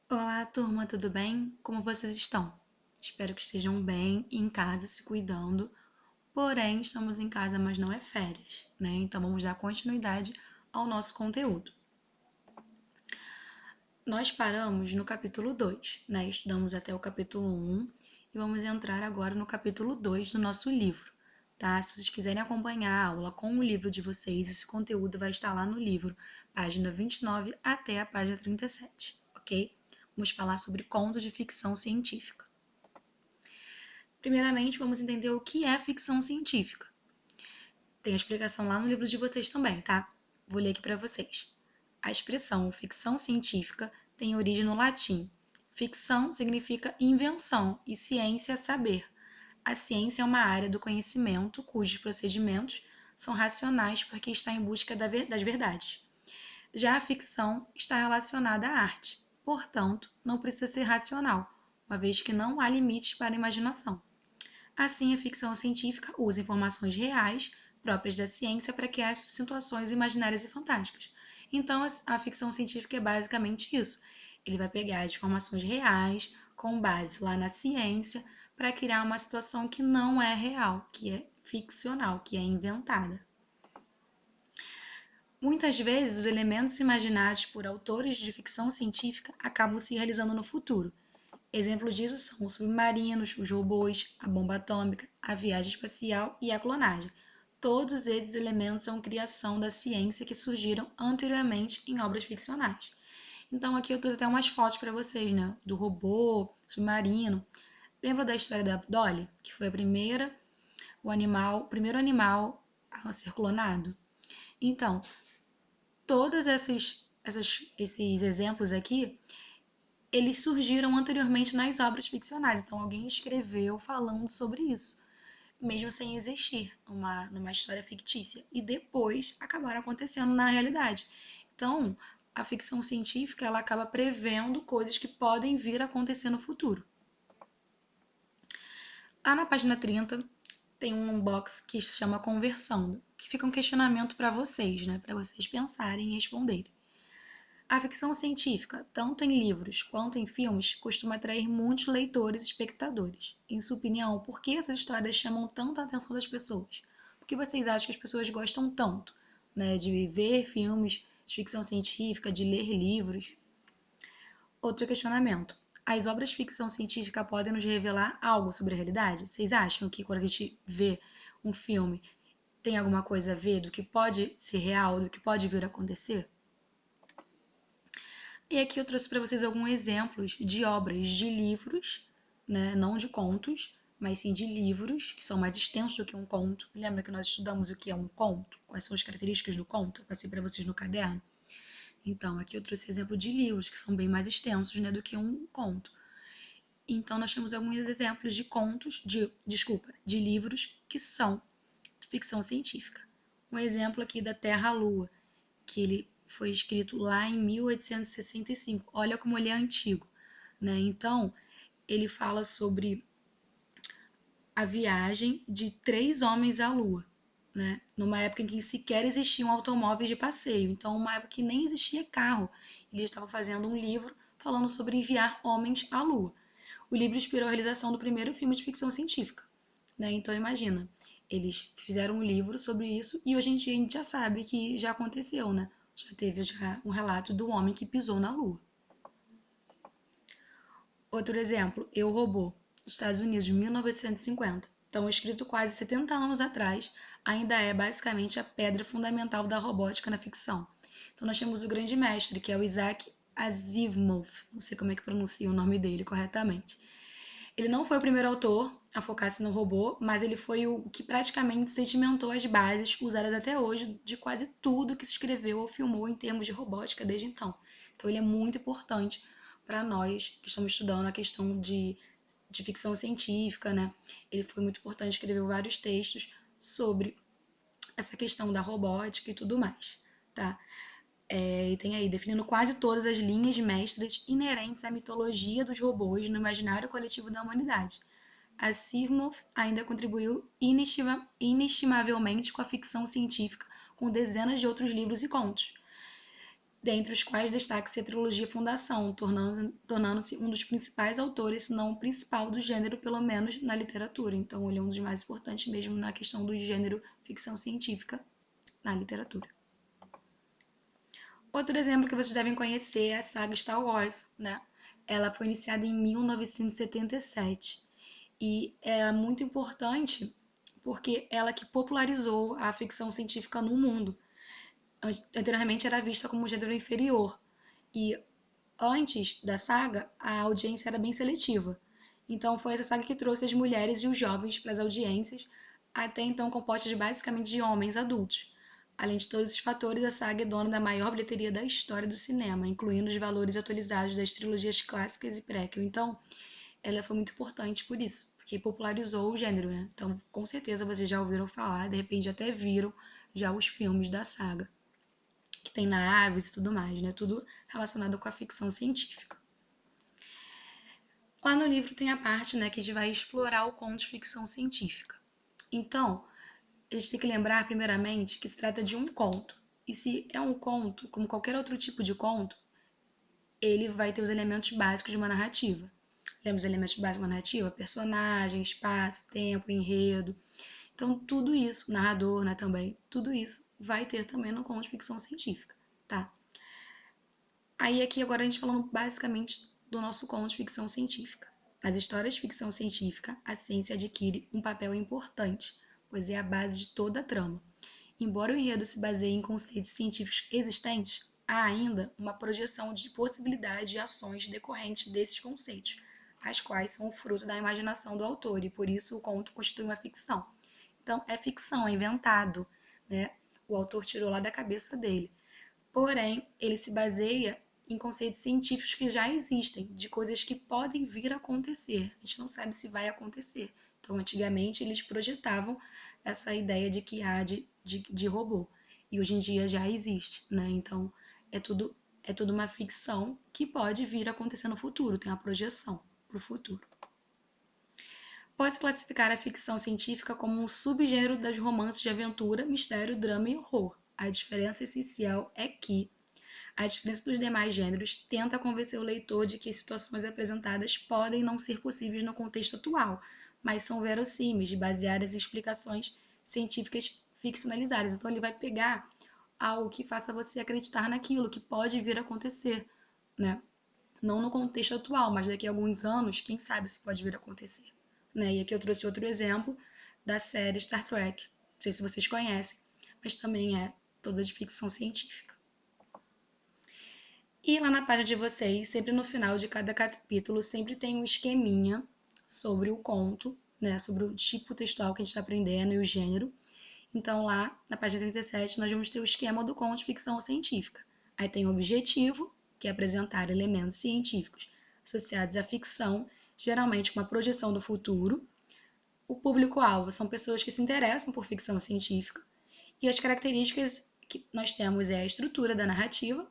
Olá, turma, tudo bem? Como vocês estão? Espero que estejam bem, em casa, se cuidando. Porém, estamos em casa, mas não é férias, né? Então vamos dar continuidade ao nosso conteúdo. Nós paramos no capítulo 2, né? Estudamos até o capítulo 1 e vamos entrar agora no capítulo 2 do nosso livro, tá? Se vocês quiserem acompanhar a aula com o livro de vocês, esse conteúdo vai estar lá no livro, página 29 até a página 37, ok? Vamos falar sobre contos de ficção científica. Primeiramente, vamos entender o que é ficção científica. Tem a explicação lá no livro de vocês também, tá? Vou ler aqui para vocês. A expressão ficção científica tem origem no latim. Ficção significa invenção e ciência, saber. A ciência é uma área do conhecimento cujos procedimentos são racionais porque está em busca das verdades. Já a ficção está relacionada à arte, portanto, não precisa ser racional, uma vez que não há limites para a imaginação. Assim, a ficção científica usa informações reais, próprias da ciência, para criar situações imaginárias e fantásticas. Então, a ficção científica é basicamente isso. Ele vai pegar as informações reais, com base lá na ciência, para criar uma situação que não é real, que é ficcional, que é inventada. Muitas vezes, os elementos imaginados por autores de ficção científica acabam se realizando no futuro. Exemplos disso são os submarinos, os robôs, a bomba atômica, a viagem espacial e a clonagem. Todos esses elementos são criação da ciência que surgiram anteriormente em obras ficcionais. Então aqui eu trouxe até umas fotos para vocês, né? Do robô, submarino. Lembra da história da Dolly, que foi o primeiro animal a ser clonado? Então, todos esses exemplos aqui, eles surgiram anteriormente nas obras ficcionais. Então, alguém escreveu falando sobre isso, mesmo sem existir numa história fictícia. E depois acabaram acontecendo na realidade. Então, a ficção científica ela acaba prevendo coisas que podem vir a acontecer no futuro. Lá na página 30 tem um box que se chama Conversando, que fica um questionamento para vocês, né? Para vocês pensarem e responderem. A ficção científica, tanto em livros quanto em filmes, costuma atrair muitos leitores e espectadores. Em sua opinião, por que essas histórias chamam tanto a atenção das pessoas? Por que vocês acham que as pessoas gostam tanto, né, de ver filmes de ficção científica, de ler livros? Outro questionamento. As obras de ficção científica podem nos revelar algo sobre a realidade? Vocês acham que quando a gente vê um filme tem alguma coisa a ver do que pode ser real, do que pode vir a acontecer? E aqui eu trouxe para vocês alguns exemplos de obras de livros, né? Não de contos, mas sim de livros, que são mais extensos do que um conto. Lembra que nós estudamos o que é um conto? Quais são as características do conto? Eu passei para vocês no caderno. Então, aqui eu trouxe exemplo de livros que são bem mais extensos, né, do que um conto. Então, nós temos alguns exemplos de de livros que são de ficção científica. Um exemplo aqui da Terra à Lua, que ele foi escrito lá em 1865. Olha como ele é antigo, né? Então, ele fala sobre a viagem de 3 homens à Lua, né? Numa época em que sequer existiam automóveis de passeio. Então, uma época que nem existia carro. Ele estava fazendo um livro falando sobre enviar homens à Lua. O livro inspirou a realização do primeiro filme de ficção científica, né? Então, imagina, eles fizeram um livro sobre isso e hoje em dia a gente já sabe que já aconteceu, né? Já teve um relato do homem que pisou na Lua. Outro exemplo, Eu, Robô, dos Estados Unidos, de 1950. Então, escrito quase 70 anos atrás, ainda é basicamente a pedra fundamental da robótica na ficção. Então, nós temos o grande mestre, que é o Isaac Asimov, não sei como é que pronuncia o nome dele corretamente. Ele não foi o primeiro autor a focar-se no robô, mas ele foi o que praticamente sedimentou as bases usadas até hoje de quase tudo que se escreveu ou filmou em termos de robótica desde então. Então ele é muito importante para nós que estamos estudando a questão de ficção científica, né? Ele foi muito importante, escreveu vários textos sobre essa questão da robótica e tudo mais, tá? E tem aí definindo quase todas as linhas mestras inerentes à mitologia dos robôs no imaginário coletivo da humanidade. Asimov ainda contribuiu inestimavelmente com a ficção científica, com dezenas de outros livros e contos. dentre os quais destaca-se a trilogia Fundação, tornando-se um dos principais autores, se não o principal do gênero, pelo menos na literatura. Então, ele é um dos mais importantes mesmo na questão do gênero ficção científica na literatura. Outro exemplo que vocês devem conhecer é a saga Star Wars, né? Ela foi iniciada em 1977 e é muito importante porque ela que popularizou a ficção científica no mundo. Anteriormente era vista como um gênero inferior e antes da saga a audiência era bem seletiva. Então foi essa saga que trouxe as mulheres e os jovens para as audiências, até então compostas basicamente de homens adultos. Além de todos esses fatores, a saga é dona da maior bilheteria da história do cinema, incluindo os valores atualizados das trilogias clássicas e prequel. Então, ela foi muito importante por isso, porque popularizou o gênero, né? Então, com certeza vocês já ouviram falar, de repente até viram já os filmes da saga, que tem naves e tudo mais, né? Tudo relacionado com a ficção científica. Lá no livro tem a parte, né, que a gente vai explorar o conto de ficção científica. Então, a gente tem que lembrar, primeiramente, que se trata de um conto. E se é um conto, como qualquer outro tipo de conto, ele vai ter os elementos básicos de uma narrativa. Lembra os elementos básicos de uma narrativa? Personagem, espaço, tempo, enredo. Então, tudo isso, narrador, né, também, tudo isso vai ter também no conto de ficção científica, tá? Aí aqui agora a gente falando basicamente do nosso conto de ficção científica. Nas histórias de ficção científica, a ciência adquire um papel importante, pois é a base de toda a trama. Embora o enredo se baseie em conceitos científicos existentes, há ainda uma projeção de possibilidades de ações decorrentes desses conceitos, as quais são o fruto da imaginação do autor, e por isso o conto constitui uma ficção. Então, é ficção, é inventado, né? O autor tirou lá da cabeça dele. Porém, ele se baseia em conceitos científicos que já existem, de coisas que podem vir a acontecer. A gente não sabe se vai acontecer. Então, antigamente, eles projetavam essa ideia de que há de robô. E hoje em dia já existe, né? Então, é tudo uma ficção que pode vir a acontecer no futuro, tem uma projeção para o futuro. Pode-se classificar a ficção científica como um subgênero das romances de aventura, mistério, drama e horror. A diferença essencial é que a diferença dos demais gêneros tenta convencer o leitor de que situações apresentadas podem não ser possíveis no contexto atual, mas são verossímeis, baseadas em explicações científicas ficcionalizadas. Então ele vai pegar algo que faça você acreditar naquilo que pode vir a acontecer, né? Não no contexto atual, mas daqui a alguns anos, quem sabe se pode vir a acontecer, né? E aqui eu trouxe outro exemplo da série Star Trek. Não sei se vocês conhecem, mas também é toda de ficção científica. E lá na página de vocês, sempre no final de cada capítulo, sempre tem um esqueminha sobre o conto, né? Sobre o tipo textual que a gente está aprendendo e o gênero. Então, lá na página 37, nós vamos ter o esquema do conto de ficção científica. Aí tem o objetivo, que é apresentar elementos científicos associados à ficção, geralmente com uma projeção do futuro. O público-alvo são pessoas que se interessam por ficção científica. E as características que nós temos é a estrutura da narrativa,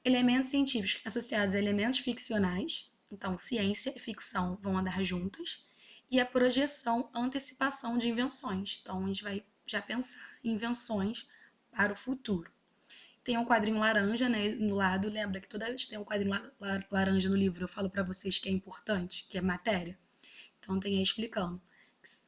elementos científicos associados a elementos ficcionais, então ciência e ficção vão andar juntas, e a projeção, antecipação de invenções. Então a gente vai já pensar em invenções para o futuro. Tem um quadrinho laranja, né, no lado, lembra que toda vez que tem um quadrinho laranja no livro, eu falo para vocês que é importante, que é matéria. Então tem aí explicando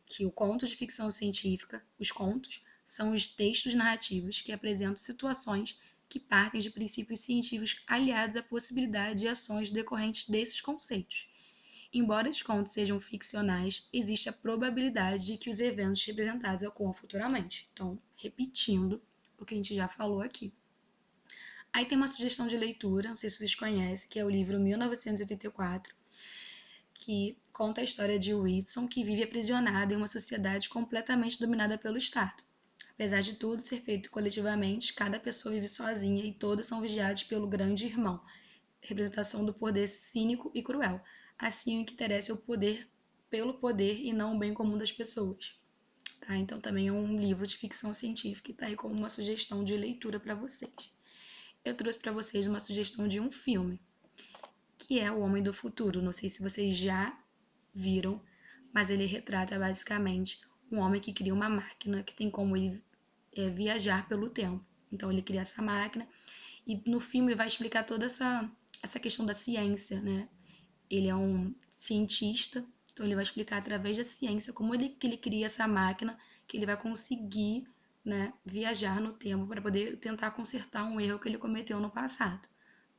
que o conto de ficção científica, os contos, são os textos narrativos que apresentam situações que partem de princípios científicos aliados à possibilidade de ações decorrentes desses conceitos. Embora esses contos sejam ficcionais, existe a probabilidade de que os eventos representados ocorram futuramente. Então, repetindo o que a gente já falou aqui. Aí tem uma sugestão de leitura, não sei se vocês conhecem, que é o livro 1984, que conta a história de Whitson, que vive aprisionado em uma sociedade completamente dominada pelo Estado. Apesar de tudo ser feito coletivamente, cada pessoa vive sozinha e todos são vigiados pelo grande irmão, representação do poder cínico e cruel. Assim, o que interessa é o poder pelo poder e não o bem comum das pessoas. Tá? Então, também é um livro de ficção científica e está aí como uma sugestão de leitura para vocês. Eu trouxe para vocês uma sugestão de um filme, que é O Homem do Futuro. Não sei se vocês já viram, mas ele retrata basicamente um homem que cria uma máquina que tem como ele viajar pelo tempo. Então ele cria essa máquina E no filme ele vai explicar toda essa questão da ciência, né? Ele é um cientista, então ele vai explicar através da ciência como que ele cria essa máquina que ele vai conseguir, né, viajar no tempo para poder tentar consertar um erro que ele cometeu no passado,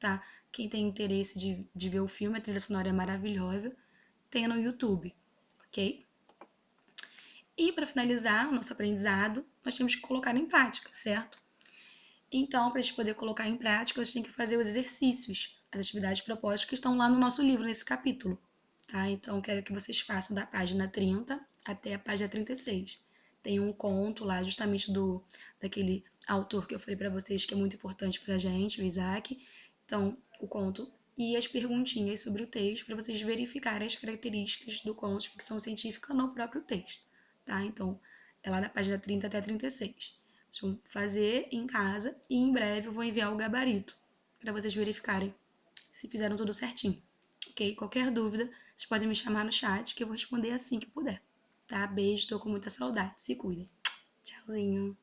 tá? Quem tem interesse de ver o filme, a trilha sonora é maravilhosa, tem no YouTube, ok? E para finalizar o nosso aprendizado, nós temos que colocar em prática, certo? Então, para a gente poder colocar em prática, a gente tem que fazer os exercícios, as atividades propostas que estão lá no nosso livro, nesse capítulo. Tá? Então, quero que vocês façam da página 30 até a página 36. Tem um conto lá, justamente daquele autor que eu falei para vocês que é muito importante para a gente, o Isaac. Então, o conto e as perguntinhas sobre o texto para vocês verificarem as características do conto de ficção científica no próprio texto. Tá? Então, é lá da página 30 até 36. Vocês vão fazer em casa e em breve eu vou enviar o gabarito para vocês verificarem se fizeram tudo certinho. Ok? Qualquer dúvida, vocês podem me chamar no chat que eu vou responder assim que puder. Tá? Beijo, tô com muita saudade. Se cuidem. Tchauzinho.